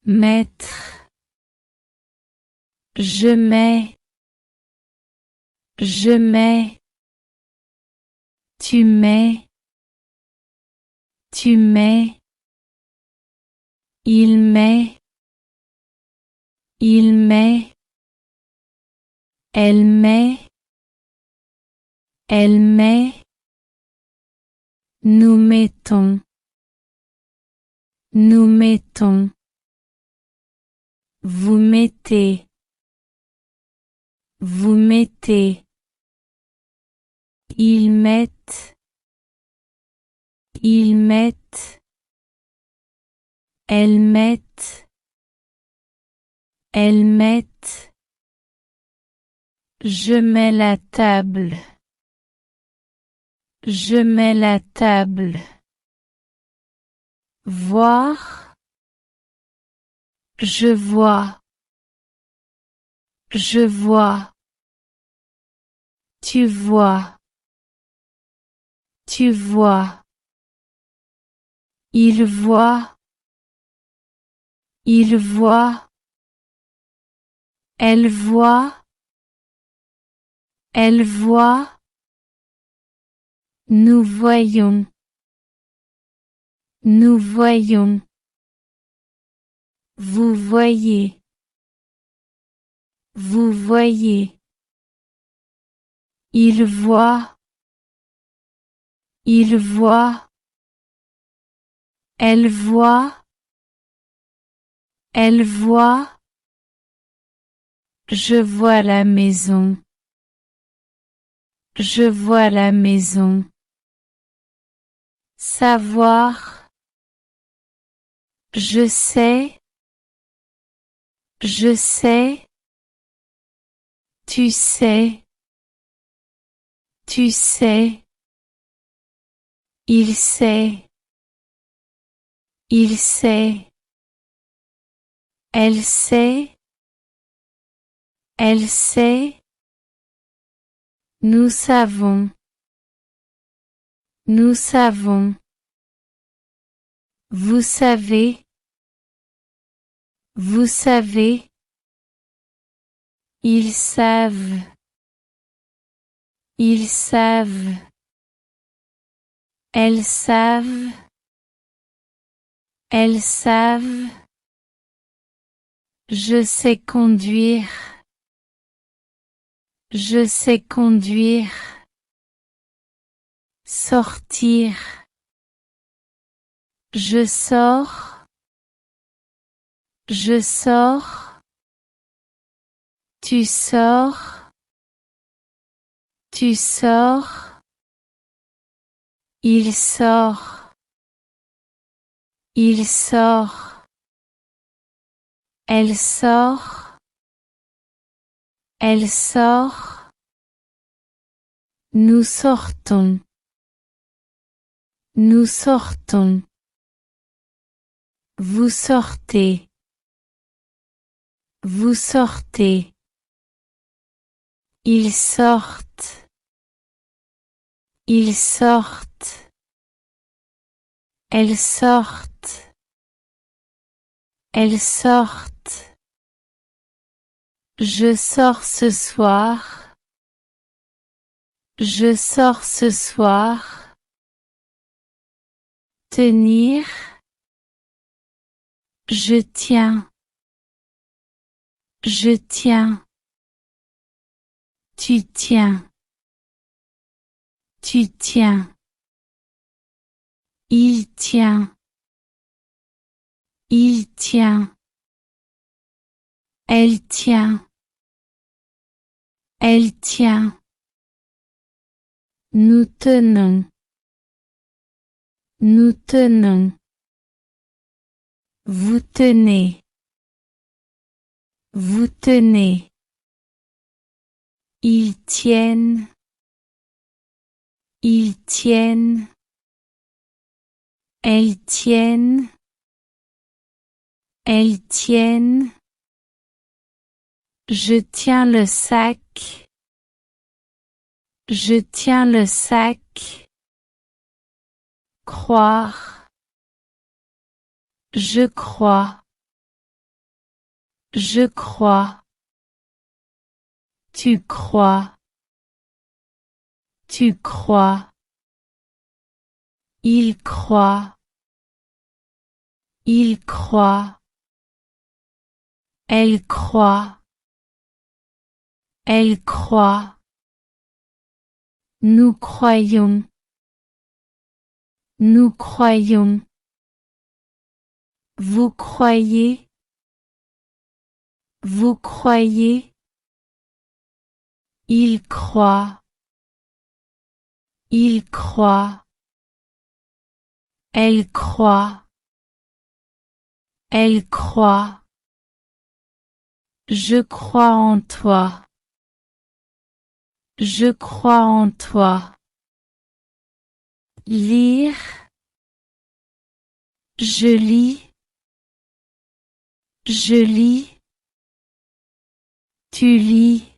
Mettre. Je mets. Je mets. Tu mets. Tu mets. Il met. Il met. Elle met. Elle met. Nous mettons. Nous mettons. Vous mettez. Vous mettez. Ils mettent. Ils mettent. Elles mettent. Elles mettent. Je mets la table. Je mets la table. Voir. Je vois. Je vois. Tu vois. Tu vois. Il voit. Il voit. Elle voit. Elle voit. Nous voyons. Nous voyons. Vous voyez. Vous voyez. Il voit. Il voit. Elle voit. Elle voit. Je vois la maison. Je vois la maison. Savoir. Je sais. Je sais. Tu sais. Tu sais. Il sait. Il sait. Elle sait. Elle sait. Nous savons. Nous savons. Vous savez. Vous savez. Ils savent. Ils savent. Elles savent. Elles savent. Je sais conduire. Je sais conduire. Sortir. Je sors. Je sors. Tu sors. Tu sors. Il sort. Il sort. Elle sort. Elle sort. Nous sortons. Nous sortons. Vous sortez. Vous sortez. Ils sortent. Ils sortent. Elles sortent. Elles sortent. Je sors ce soir. Je sors ce soir. Tenir. Je tiens. Je tiens. Tu tiens. Tu tiens. Il tient. Il tient. Elle tient. Elle tient. Nous tenons. Nous tenons. Vous tenez. Vous tenez. Ils tiennent. Ils tiennent. Elles tiennent. Elles tiennent. Je tiens le sac. Je tiens le sac. Croire. Je crois. Je crois. Tu crois. Tu crois. Il croit. Il croit. Elle croit. Elle croit. Nous croyons. Nous croyons. Vous croyez. Vous croyez. Il croit. Il croit. Elle croit. Elle croit. Je crois en toi. Je crois en toi. Lire. Je lis. Je lis. Tu lis.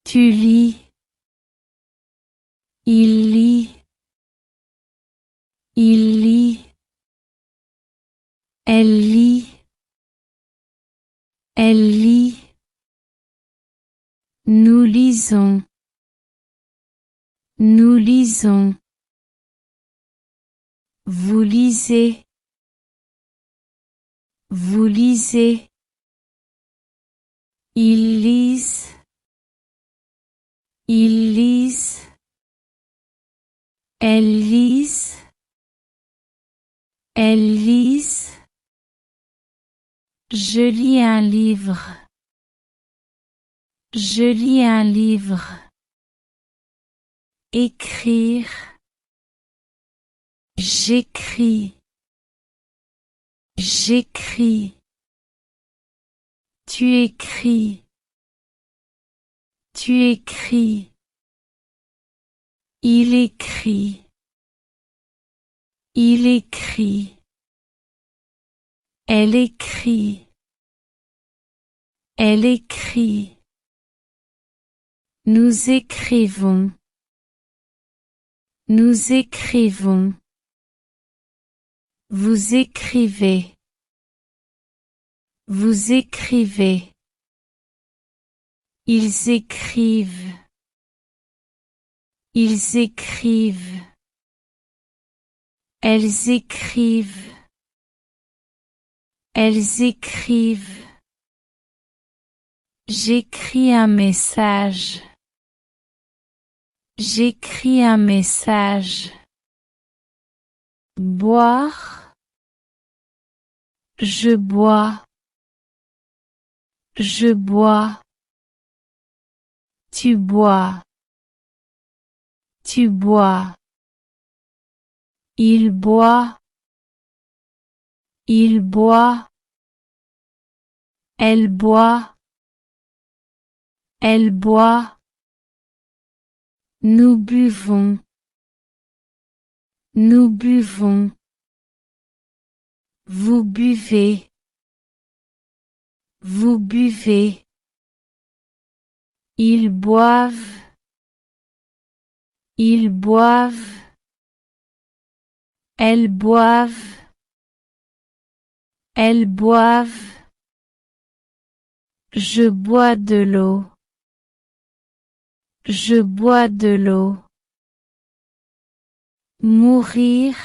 Tu lis. Il lit. Il lit. Elle lit. Elle lit. Nous lisons. Nous lisons. Vous lisez. Vous lisez. Ils lisent. Ils lisent. Elles lisent. Elles lisent. Je lis un livre. Je lis un livre. Écrire. J'écris. J'écris. Tu écris. Tu écris. Il écrit. Il écrit. Elle écrit. Elle écrit. Nous écrivons. Nous écrivons. Vous écrivez. Vous écrivez. Ils écrivent. Ils écrivent. Elles écrivent. Elles écrivent. J'écris un message. J'écris un message. Boire. Je bois. Je bois. Tu bois. Tu bois. Il boit. Il boit. Elle boit. Elle boit. Nous buvons. Nous buvons. Vous buvez. Vous buvez. Ils boivent. Ils boivent. Elles boivent. Elles boivent. Je bois de l'eau. Je bois de l'eau. Mourir.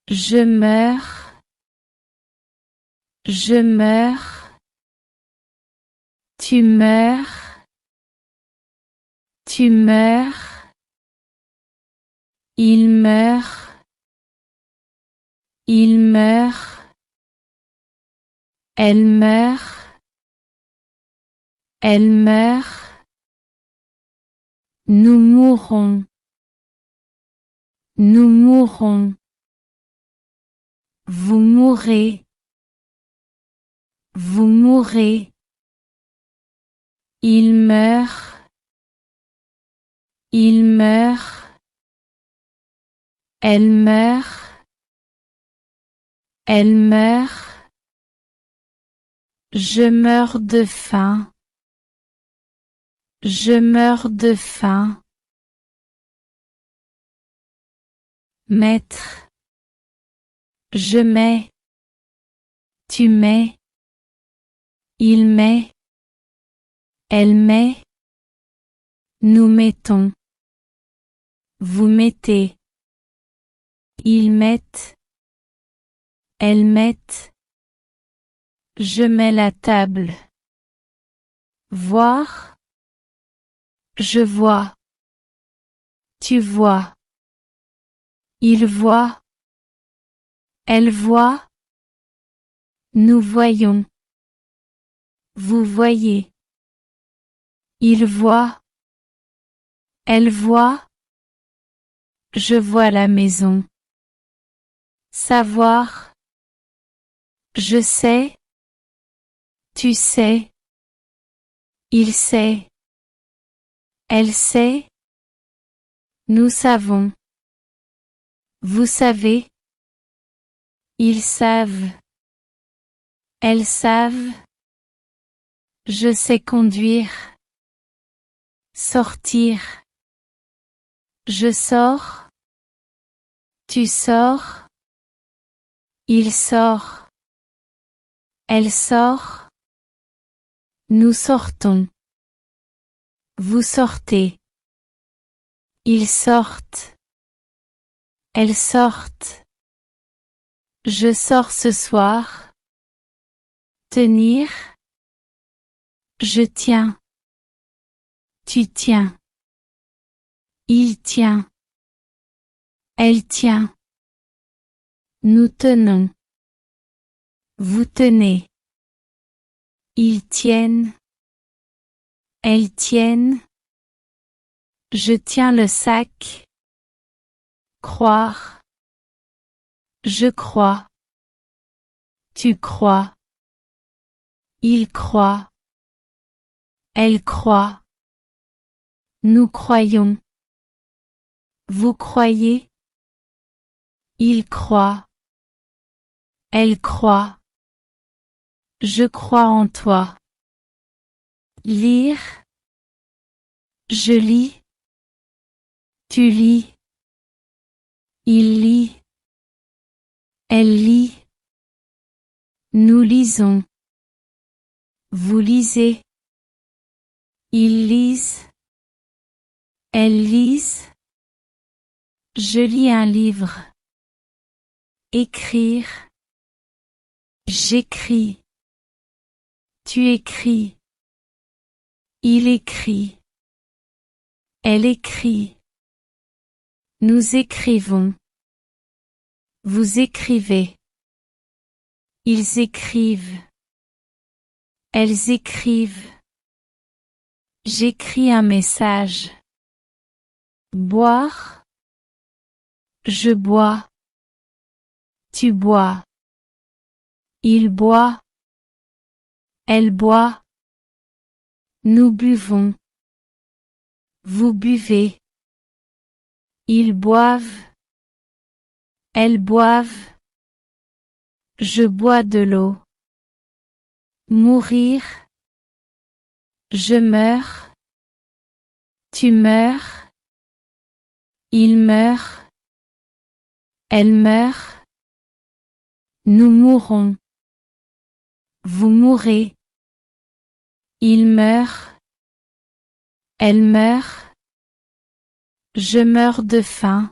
Je meurs. Je meurs. Tu meurs. Tu meurs. Il meurt. Il meurt. Elle meurt. Elle meurt. Nous mourrons. Nous mourrons. Vous mourrez. Vous mourrez. Il meurt. Il meurt. Elle meurt. Elle meurt. Je meurs de faim. Je meurs de faim. Mettre. Je mets. Tu mets. Il met. Elle met. Nous mettons. Vous mettez. Ils mettent. Elles mettent. Je mets la table. Voir. Je vois. Tu vois. Il voit. Elle voit. Nous voyons. Vous voyez. Il voit. Elle voit. Je vois la maison. Savoir. Je sais. Tu sais. Il sait. Elle sait. Nous savons. Vous savez. Ils savent. Elles savent. Je sais conduire. Sortir. Je sors. Tu sors. Il sort. Elle sort. Nous sortons. Vous sortez. Ils sortent. Elles sortent. Je sors ce soir. Tenir. Je tiens. Tu tiens. Il tient. Elle tient. Nous tenons. Vous tenez. Ils tiennent. Elles tiennent. Je tiens le sac. Croire. Je crois. Tu crois. Il croit. Elle croit. Nous croyons. Vous croyez. Il croit. Elle croit. Je crois en toi. Lire. Je lis. Tu lis. Il lit. Elle lit. Nous lisons. Vous lisez. Ils lisent. Elles lisent. Je lis un livre. Écrire. J'écris. Tu écris. Il écrit. Elle écrit. Nous écrivons. Vous écrivez. Ils écrivent. Elles écrivent. J'écris un message. Boire. Je bois. Tu bois. Il boit. Elle boit. Nous buvons. Vous buvez. Ils boivent. Elles boivent. Je bois de l'eau. Mourir. Je meurs. Tu meurs. Il meurt. Elle meurt. Nous mourrons. Vous mourrez. Il meurt. Elle meurt. Je meurs de faim.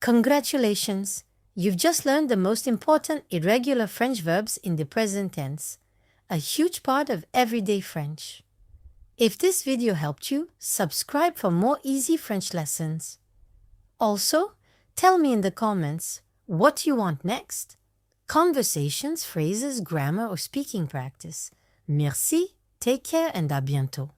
Congratulations! You've just learned the most important irregular French verbs in the present tense, a huge part of everyday French. If this video helped you, subscribe for more easy French lessons. Also, tell me in the comments what you want next. Conversations, phrases, grammar, or speaking practice. Merci, take care, and à bientôt.